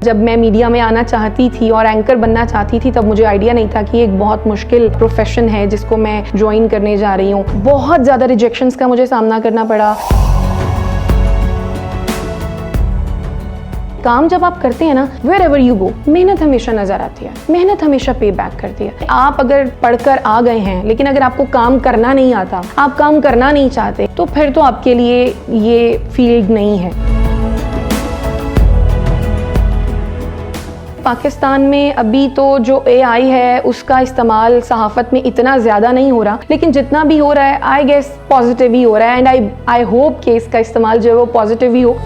जब मैं मीडिया में आना चाहती थी और एंकर बनना चाहती थी तब मुझे आइडिया नहीं था कि एक बहुत मुश्किल प्रोफेशन है जिसको मैं ज्वाइन करने जा रही हूँ। बहुत ज़्यादा रिजेक्शंस का मुझे सामना करना पड़ा। काम जब आप करते हैं ना, wherever you go, मेहनत हमेशा नजर आती है, मेहनत हमेशा पे बैक करती है। आप अगर पढ़कर आ गए हैं लेकिन अगर आपको काम करना नहीं आता, आप काम करना नहीं चाहते, तो फिर तो आपके लिए ये फील्ड नहीं है। पाकिस्तान में अभी तो जो AI है उसका इस्तेमाल सहाफ़त में इतना ज़्यादा नहीं हो रहा, लेकिन जितना भी हो रहा है आई गेस पॉजिटिव ही हो रहा है एंड आई होप कि इसका इस्तेमाल जो है वो पॉजिटिव ही हो।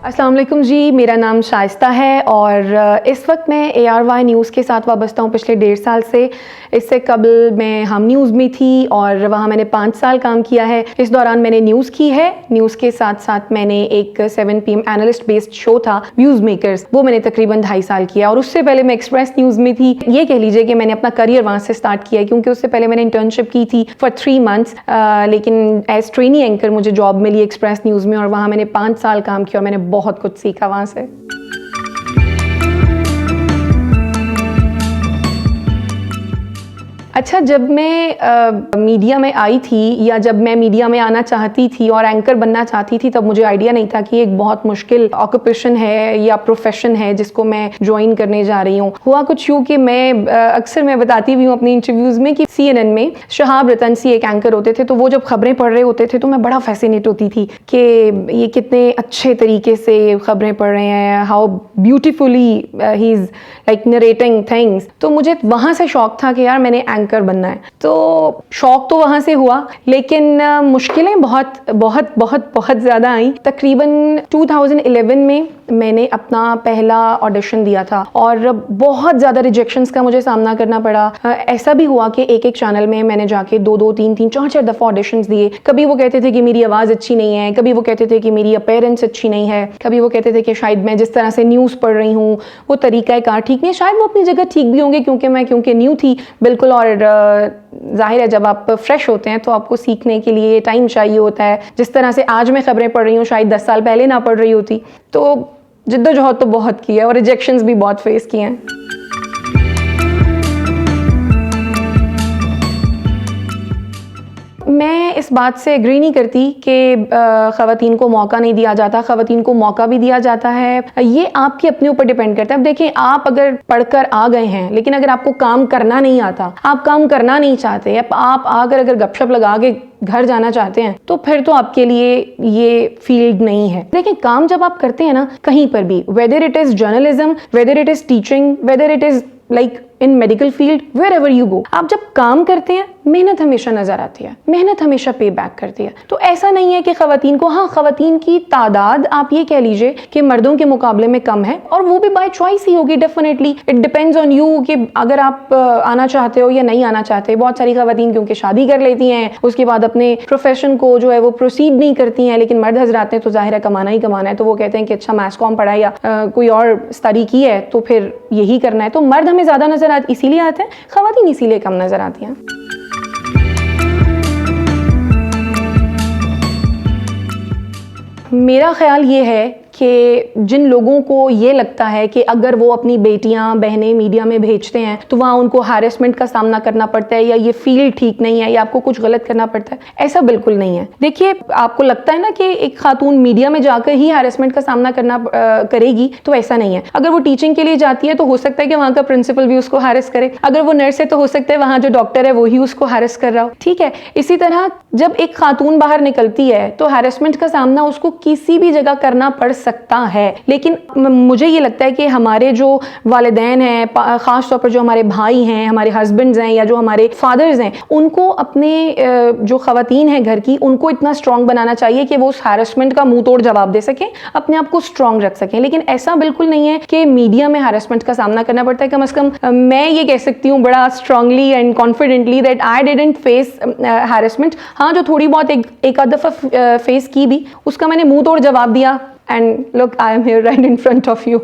अस्सलाम वालेकुम जी, मेरा नाम शाइस्ता है और इस वक्त मैं ARY न्यूज़ के साथ वाबस्ता हूँ पिछले 1.5 साल से। इससे कबल मैं हम न्यूज़ में थी और वहाँ मैंने 5 साल काम किया है। इस दौरान मैंने न्यूज़ की है। न्यूज़ के साथ साथ मैंने एक 7 PM एनालिस्ट बेस्ड शो था व्यूज़ मेकर्स, वो मैंने तकरीबन 2.5 साल किया और उससे पहले मैं एक्सप्रेस न्यूज़ में थी। ये कह लीजिए कि मैंने अपना करियर वहाँ से स्टार्ट किया क्योंकि उससे पहले मैंने इंटर्नशिप की थी फॉर 3 मंथ्स, लेकिन एज ट्रेनी एंकर मुझे जॉब मिली एक्सप्रेस न्यूज़ में और वहाँ मैंने 5 साल काम किया और मैंने बहुत कुछ सीखा वहां से। अच्छा, जब मैं मीडिया में आई थी या जब मैं मीडिया में आना चाहती थी और एंकर बनना चाहती थी तब मुझे आइडिया नहीं था कि एक बहुत मुश्किल ऑक्यूपेशन है या प्रोफेशन है जिसको मैं ज्वाइन करने जा रही हूँ। हुआ कुछ यूँ कि मैं बताती भी हूँ अपनी इंटरव्यूज़ में कि CNN में शहाब रतनसी एक एंकर होते थे, तो वो जब खबरें पढ़ रहे होते थे तो मैं बड़ा फैसिनेट होती थी कि ये कितने अच्छे तरीके से खबरें पढ़ रहे हैं, how beautifully he is like narrating things. तो मुझे वहाँ से शौक था कि यार मैंने एंकर बनना है। तो शौक तो वहां से हुआ, लेकिन मुश्किलें बहुत बहुत बहुत बहुत ज़्यादा आई। तकरीबन 2011 में मैंने अपना पहला ऑडिशन दिया था और बहुत ज़्यादा रिजेक्शंस का मुझे सामना करना पड़ा। ऐसा भी हुआ कि एक चैनल में मैंने जाके 2-2, 3-3, 4-4 दफ़ा ऑडिशंस दिए। कभी वो कहते थे कि मेरी आवाज़ अच्छी नहीं है, कभी वो कहते थे कि मेरी अपीयरेंस अच्छी नहीं है, कभी वो कहते थे कि शायद मैं जिस तरह से न्यूज़ पढ़ रही हूँ वो तरीक़ाकार ठीक नहीं है। शायद वो अपनी जगह ठीक भी होंगे क्योंकि न्यू थी बिल्कुल, और जाहिर है जब आप फ्रेश होते हैं तो आपको सीखने के लिए टाइम चाहिए होता है। जिस तरह से आज मैं खबरें पढ़ रही हूँ शायद 10 साल पहले ना पढ़ रही होती। तो जिद्दोजहद तो बहुत की है और रिजेक्शंस भी बहुत फेस किए हैं। मैं इस बात से एग्री नहीं करती कि ख़वातीन को मौका नहीं दिया जाता। ख़वातीन को मौका भी दिया जाता है, ये आपके अपने ऊपर डिपेंड करता है। अब देखिए, आप अगर पढ़कर आ गए हैं लेकिन अगर आपको काम करना नहीं आता, आप काम करना नहीं चाहते, आप अगर गपशप लगा के घर जाना चाहते हैं, तो फिर तो आपके लिए ये फील्ड नहीं है। देखिए, काम जब आप करते हैं ना कहीं पर भी, whether it is journalism, whether it is teaching, whether it is like in medical field, wherever you go, आप जब काम करते हैं मेहनत हमेशा नजर आती है, मेहनत हमेशा पे बैक करती है। तो ऐसा नहीं है कि खवातीन को, हाँ खवातीन की तादाद आप ये कह लीजिए कि मर्दों के मुकाबले में कम है और वो भी बाय चॉइस ही होगी। Definitely it depends on you कि अगर आप आना चाहते हो या नहीं आना चाहते। बहुत सारी खवातीन क्योंकि शादी कर लेती हैं उसके बाद अपने प्रोफेशन को जो है वो प्रोसीड नहीं करती हैं, लेकिन मर्द हजरात ने तो जाहिर है कमाना ही कमाना है, तो वो कहते हैं कि अच्छा मैथ्स कॉम पढ़ा या कोई और स्टडी की है तो फिर यही करना है। तो मर्द हमें ज्यादा नजर इसीलिए आते हैं, खवातीन इसीलिए कम नजर आती हैं। मेरा ख्याल ये है कि जिन लोगों को ये लगता है कि अगर वो अपनी बेटियां बहनें मीडिया में भेजते हैं तो वहाँ उनको हैरेसमेंट का सामना करना पड़ता है या ये फील्ड ठीक नहीं है या आपको कुछ गलत करना पड़ता है, ऐसा बिल्कुल नहीं है। देखिए, आपको लगता है ना कि एक खातून मीडिया में जाकर ही हैरेसमेंट का सामना करेगी, तो ऐसा नहीं है। अगर वो टीचिंग के लिए जाती है तो हो सकता है कि वहाँ का प्रिंसिपल भी उसको हैरेस करे। अगर वो नर्स है तो हो सकता है वहाँ जो डॉक्टर है वही उसको हैरेस कर रहा हो। ठीक है, इसी तरह जब एक खातून बाहर निकलती है तो हैरेसमेंट का सामना उसको किसी भी जगह करना पड़ सकता है। लेकिन मुझे ये लगता है कि हमारे जो वालिदैन हैं, खास तौर पर जो हमारे भाई हैं, हमारे हस्बैंड्स हैं या जो हमारे फादर्स हैं, उनको अपने जो खवातीन हैं घर की, उनको इतना स्ट्रांग बनाना चाहिए कि वो उस हैरेसमेंट का मुंह तोड़ जवाब दे सकें, अपने आप को स्ट्रांग रख सकें। लेकिन ऐसा बिल्कुल नहीं है कि मीडिया में हैरेसमेंट का सामना करना पड़ता है। कम से कम मैं ये कह सकती हूँ बड़ा strongly and confidently that I didn't face harassment. हाँ, जो थोड़ी बहुत एक आध दफा फेस की भी, उसका मैंने मुंह तोड़ जवाब दिया। And look, I am here right in front of you.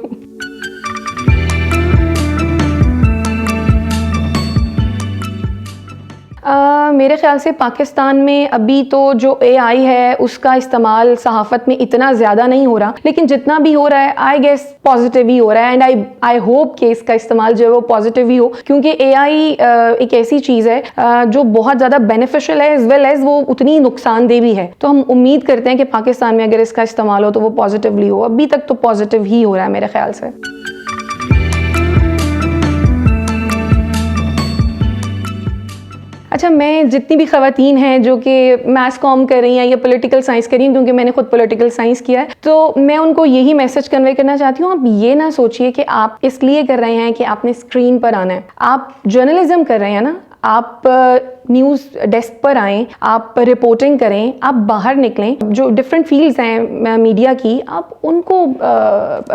मेरे ख्याल से पाकिस्तान में अभी तो जो AI है उसका इस्तेमाल सहाफ़त में इतना ज़्यादा नहीं हो रहा, लेकिन जितना भी हो रहा है आई गेस पॉजिटिव ही हो रहा है। एंड आई होप कि इसका इस्तेमाल जो है वो पॉजिटिव ही हो, क्योंकि AI एक ऐसी चीज़ है जो बहुत ज़्यादा बेनिफिशियल है एज वेल एज वो उतनी नुकसानदेह भी है। तो हम उम्मीद करते हैं कि पाकिस्तान में अगर इसका इस्तेमाल हो तो वो पॉजिटिवली हो। अभी तक तो पॉजिटिव ही हो रहा है मेरे ख्याल से। अच्छा, मैं जितनी भी ख़वातीन हैं जो कि मैथ्स कॉम कर रही हैं या पॉलिटिकल साइंस कर रही हैं, क्योंकि मैंने खुद पॉलिटिकल साइंस किया है, तो मैं उनको यही मैसेज कन्वे करना चाहती हूँ, आप ये ना सोचिए कि आप इसलिए कर रहे हैं कि आपने स्क्रीन पर आना है। आप जर्नलिज्म कर रहे हैं ना, आप न्यूज़ डेस्क पर आएँ, आप रिपोर्टिंग करें, आप बाहर निकलें, जो डिफरेंट फील्ड्स हैं मीडिया की आप उनको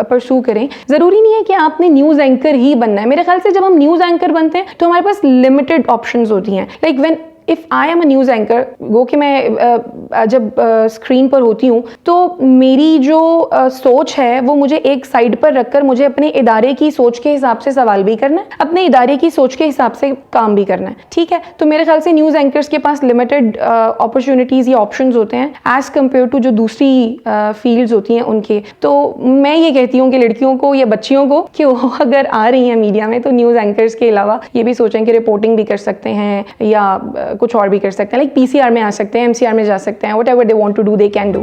परसू करें। ज़रूरी नहीं है कि आपने न्यूज़ एंकर ही बनना है। मेरे ख्याल से जब हम न्यूज़ एंकर बनते हैं तो हमारे पास लिमिटेड ऑप्शंस होती हैं। Like when if I am a news anchor, वो कि मैं जब स्क्रीन पर होती हूँ तो मेरी जो सोच है वो मुझे एक साइड पर रखकर मुझे अपने इदारे की सोच के हिसाब से सवाल भी करना है, अपने इदारे की सोच के हिसाब से काम भी करना है, ठीक है। तो मेरे ख्याल से न्यूज़ एंकर्स के पास लिमिटेड अपॉर्चुनिटीज़ या ऑप्शंस होते हैं एज़ कम्पेयर टू जो दूसरी फील्ड्स होती हैं उनके। तो मैं ये कहती हूँ कि लड़कियों को या बच्चियों को कि वो अगर आ रही हैं मीडिया में तो न्यूज़ एंकर्स के अलावा ये भी सोचें कि रिपोर्टिंग भी कर सकते हैं या कुछ और भी कर सकते हैं। लाइक PCR में आ सकते हैं, MCR में जा सकते हैं, whatever they want to do they can do.